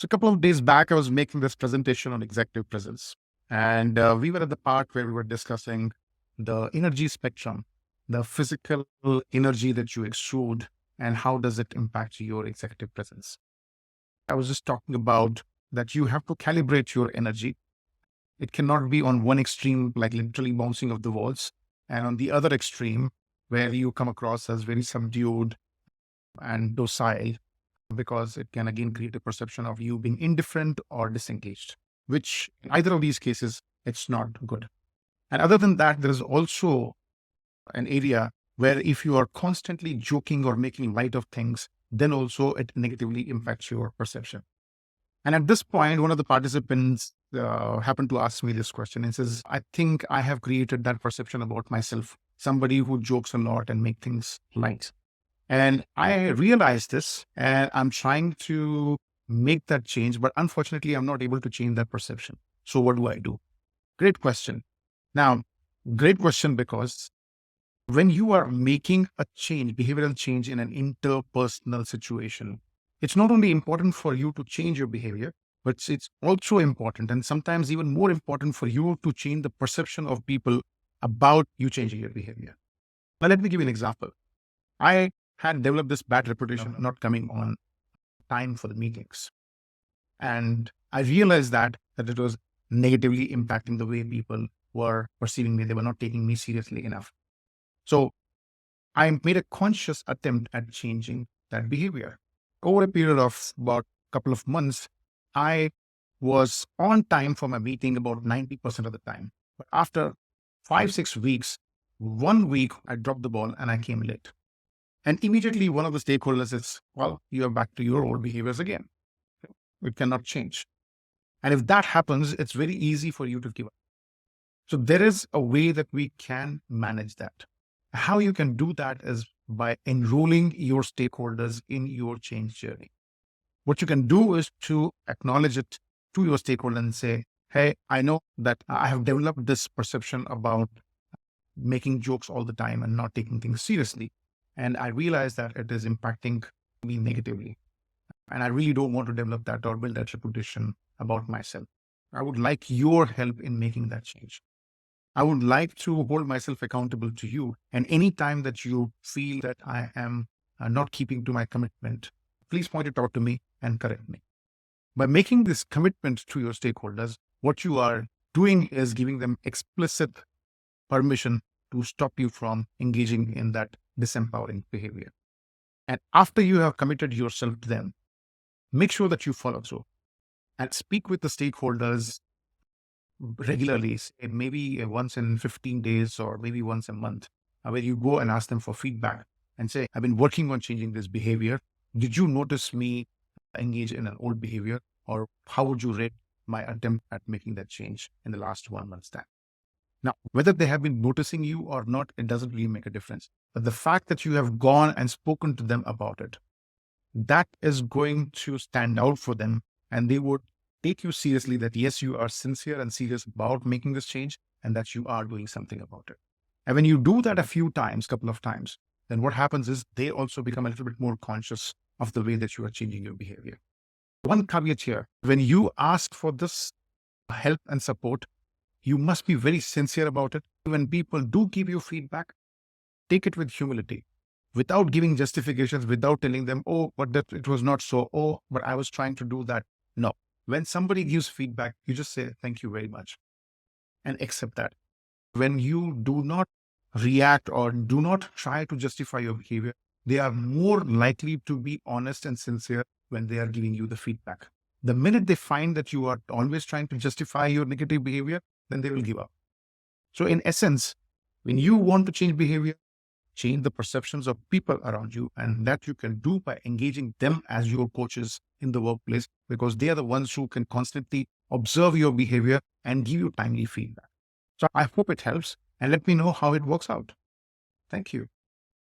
So a couple of days back, I was making this presentation on executive presence. And we were at the part where we were discussing the energy spectrum, the physical energy that you exude, and how does it impact your executive presence. I was just talking about that you have to calibrate your energy. It cannot be on one extreme, like literally bouncing off the walls, and on the other extreme, where you come across as very subdued and docile, because it can again create a perception of you being indifferent or disengaged, which in either of these cases, it's not good. And other than that, there is also an area where if you are constantly joking or making light of things, then also it negatively impacts your perception. And at this point, one of the participants happened to ask me this question and says, I think I have created that perception about myself, somebody who jokes a lot and make things light. And I realized this and I'm trying to make that change, but unfortunately, I'm not able to change that perception. So what do I do? Great question. Now, great question, because when you are making a change, behavioral change in an interpersonal situation, it's not only important for you to change your behavior, but it's also important and sometimes even more important for you to change the perception of people about you changing your behavior. Now, let me give you an example. I had developed this bad reputation, not coming on time for the meetings. And I realized that it was negatively impacting the way people were perceiving me. They were not taking me seriously enough. So I made a conscious attempt at changing that behavior. Over a period of about a couple of months, I was on time for my meeting about 90% of the time. But after 5-6 weeks, 1 week, I dropped the ball and I came late. And immediately one of the stakeholders says, well, you are back to your old behaviors again. It cannot change. And if that happens, it's very easy for you to give up. So there is a way that we can manage that. How you can do that is by enrolling your stakeholders in your change journey. What you can do is to acknowledge it to your stakeholder and say, hey, I know that I have developed this perception about making jokes all the time and not taking things seriously. And I realize that it is impacting me negatively. And I really don't want to develop that or build that reputation about myself. I would like your help in making that change. I would like to hold myself accountable to you. And any time that you feel that I am not keeping to my commitment, please point it out to me and correct me. By making this commitment to your stakeholders, what you are doing is giving them explicit permission to stop you from engaging in that disempowering behavior. And after you have committed yourself to them, make sure that you follow through and speak with the stakeholders regularly, maybe once in 15 days or maybe once a month, where you go and ask them for feedback and say, I've been working on changing this behavior. Did you notice me engage in an old behavior? Or how would you rate my attempt at making that change in the last 1 month's time? Now, whether they have been noticing you or not, it doesn't really make a difference. But the fact that you have gone and spoken to them about it, that is going to stand out for them, and they would take you seriously that yes, you are sincere and serious about making this change and that you are doing something about it. And when you do that a few times, couple of times, then what happens is they also become a little bit more conscious of the way that you are changing your behavior. One caveat here, when you ask for this help and support, you must be very sincere about it. When people do give you feedback, take it with humility, without giving justifications, without telling them, oh, but that it was not so, oh, but I was trying to do that. No. When somebody gives feedback, you just say, thank you very much, and accept that. When you do not react or do not try to justify your behavior, they are more likely to be honest and sincere when they are giving you the feedback. The minute they find that you are always trying to justify your negative behavior, then they will give up. So in essence, when you want to change behavior, change the perceptions of people around you, and that you can do by engaging them as your coaches in the workplace, because they are the ones who can constantly observe your behavior and give you timely feedback. So I hope it helps, and let me know how it works out. Thank you.